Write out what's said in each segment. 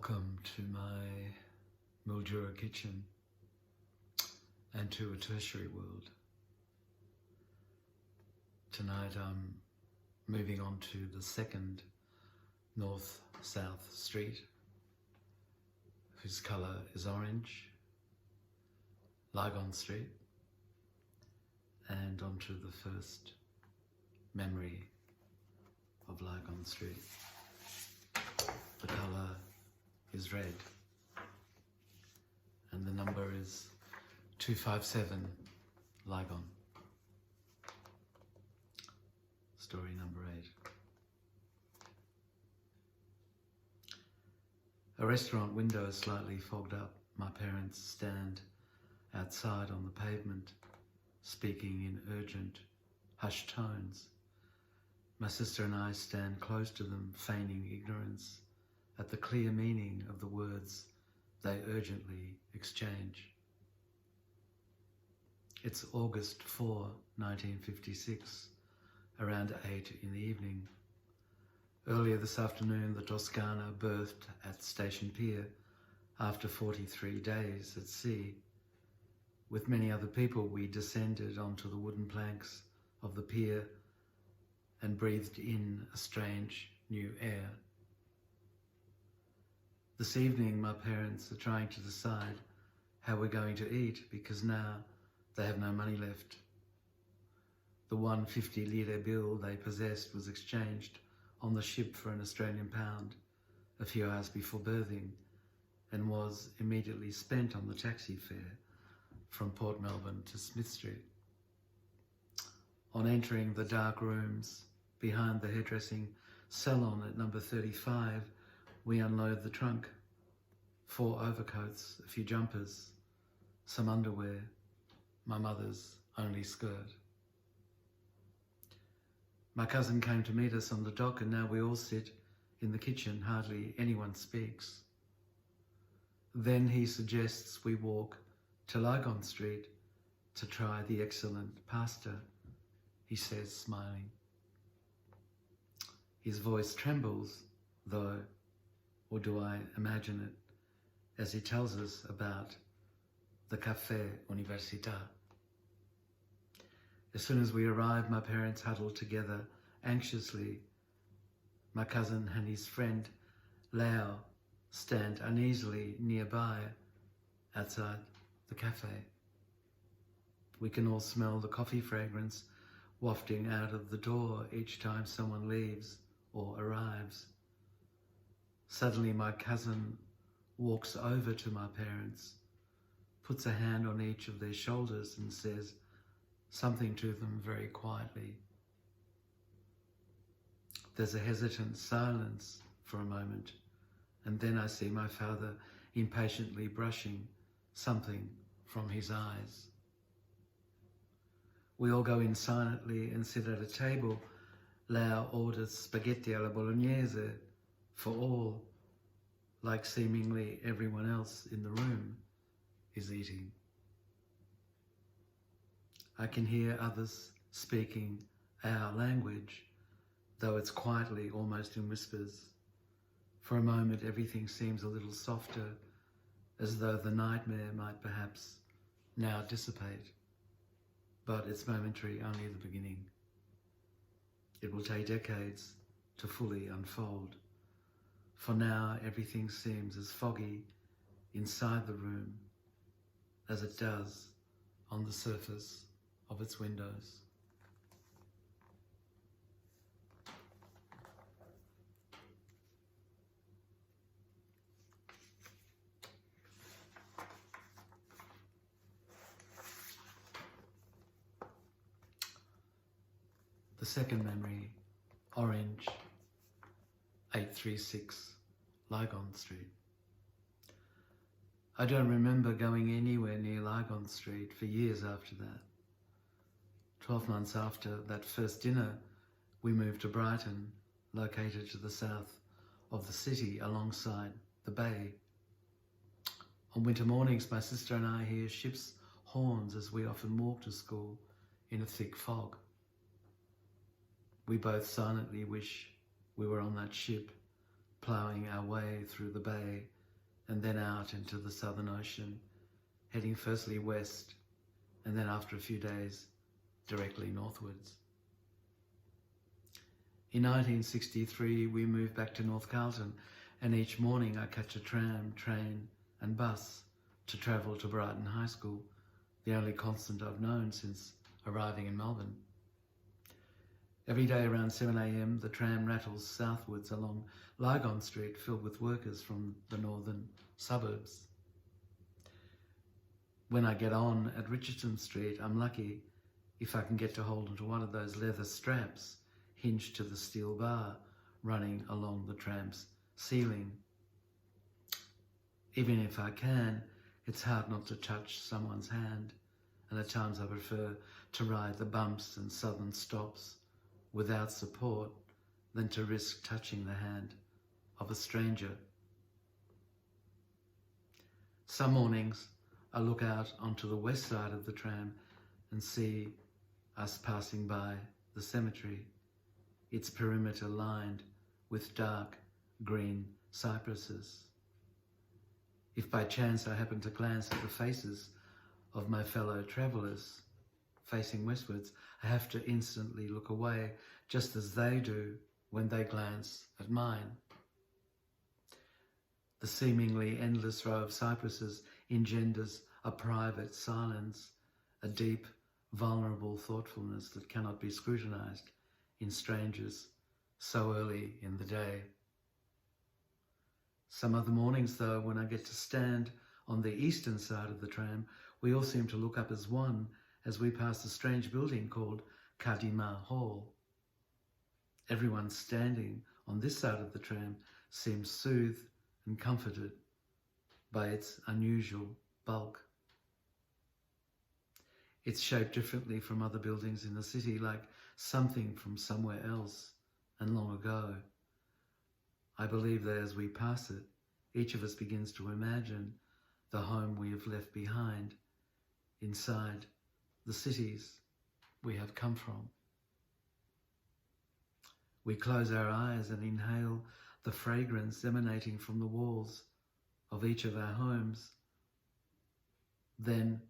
Welcome to my Mildura kitchen and to a tertiary world. Tonight I'm moving on to the second north-south street, whose colour is orange, Lygon Street, and onto the first memory of Lygon Street. The colour is red and the number is 257 Lygon. Story number 8. A restaurant window is slightly fogged up. My parents stand outside on the pavement, speaking in urgent, hushed tones. My sister and I stand close to them, feigning ignorance at the clear meaning of the words they urgently exchange. It's August 4, 1956, around 8 in the evening. Earlier this afternoon, the Toscana berthed at Station Pier after 43 days at sea. With many other people, we descended onto the wooden planks of the pier and breathed in a strange new air. This evening, my parents are trying to decide how we're going to eat because now they have no money left. The 150 lire bill they possessed was exchanged on the ship for an Australian pound a few hours before berthing and was immediately spent on the taxi fare from Port Melbourne to Smith Street. On entering the dark rooms behind the hairdressing salon at number 35, we unload the trunk. 4 overcoats, a few jumpers, some underwear, my mother's only skirt. My cousin came to meet us on the dock and now we all sit in the kitchen, hardly anyone speaks. Then he suggests we walk to Lygon Street to try the excellent pasta, he says, smiling. His voice trembles, though, or do I imagine it, as he tells us about the Café Università. As soon as we arrive, my parents huddle together anxiously. My cousin and his friend Lao stand uneasily nearby outside the cafe. We can all smell the coffee fragrance wafting out of the door each time someone leaves or arrives. Suddenly my cousin walks over to my parents, puts a hand on each of their shoulders and says something to them very quietly. There's a hesitant silence for a moment, and then I see my father impatiently brushing something from his eyes. We all go in silently and sit at a table. Lau orders spaghetti alla bolognese for all, like seemingly everyone else in the room is eating. I can hear others speaking our language, though it's quietly, almost in whispers. For a moment, everything seems a little softer, as though the nightmare might perhaps now dissipate. But it's momentary, only the beginning. It will take decades to fully unfold. For now, everything seems as foggy inside the room as it does on the surface of its windows. The second memory, orange, 836 Lygon Street. I don't remember going anywhere near Lygon Street for years after that. 12 months after that first dinner, we moved to Brighton, located to the south of the city alongside the bay. On winter mornings, my sister and I hear ships' horns as we often walk to school in a thick fog. We both silently wish we were on that ship, ploughing our way through the bay and then out into the Southern Ocean, heading firstly west and then after a few days directly northwards. In 1963 we moved back to North Carlton, and each morning I catch a tram, train and bus to travel to Brighton High School, the only constant I've known since arriving in Melbourne. Every day around 7 a.m. the tram rattles southwards along Lygon Street, filled with workers from the northern suburbs. When I get on at Richardson Street, I'm lucky if I can get to hold onto one of those leather straps hinged to the steel bar running along the tram's ceiling. Even if I can, it's hard not to touch someone's hand, and at times I prefer to ride the bumps and southern stops without support than to risk touching the hand of a stranger. Some mornings I look out onto the west side of the tram and see us passing by the cemetery, its perimeter lined with dark green cypresses. If by chance I happen to glance at the faces of my fellow travellers facing westwards, I have to instantly look away, just as they do when they glance at mine. The seemingly endless row of cypresses engenders a private silence, a deep, vulnerable thoughtfulness that cannot be scrutinised in strangers so early in the day. Some other mornings, though, when I get to stand on the eastern side of the tram, we all seem to look up as one as we pass a strange building called Kadima Hall. Everyone standing on this side of the tram seems soothed and comforted by its unusual bulk. It's shaped differently from other buildings in the city, like something from somewhere else and long ago. I believe that as we pass it, each of us begins to imagine the home we have left behind inside the cities we have come from. We close our eyes and inhale the fragrance emanating from the walls of each of our homes. Then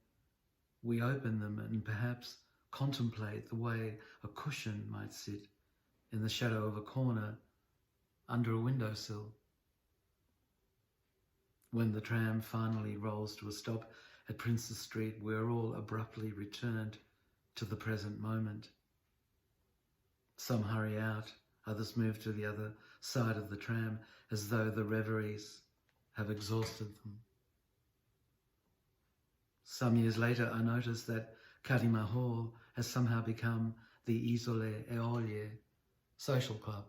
we open them and perhaps contemplate the way a cushion might sit in the shadow of a corner under a windowsill. When the tram finally rolls to a stop at Princes Street, we're all abruptly returned to the present moment. Some hurry out, others move to the other side of the tram as though the reveries have exhausted them. Some years later, I noticed that Kadima Hall has somehow become the Isole Eolie social club.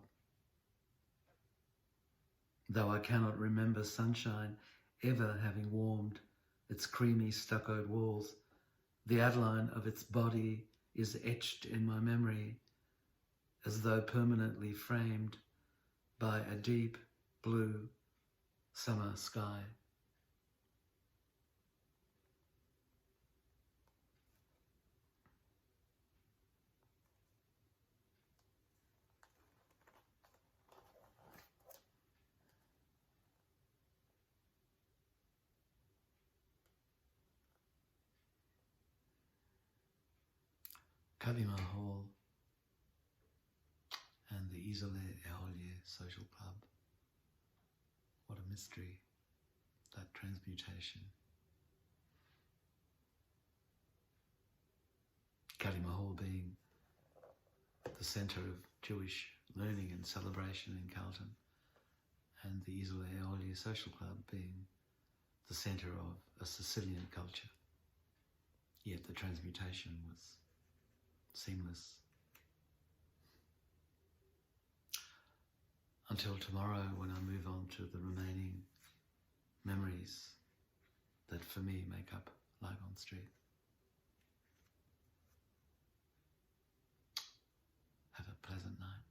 Though I cannot remember sunshine ever having warmed its creamy stuccoed walls, the outline of its body is etched in my memory as though permanently framed by a deep blue summer sky. Kadima Hall and the Isole Eolie social club. What a mystery, that transmutation. Kadima Hall being the centre of Jewish learning and celebration in Carlton, and the Isole Eolie social club being the centre of a Sicilian culture. Yet the transmutation was seamless. Until tomorrow, when I move on to the remaining memories that for me make up Lygon Street. Have a pleasant night.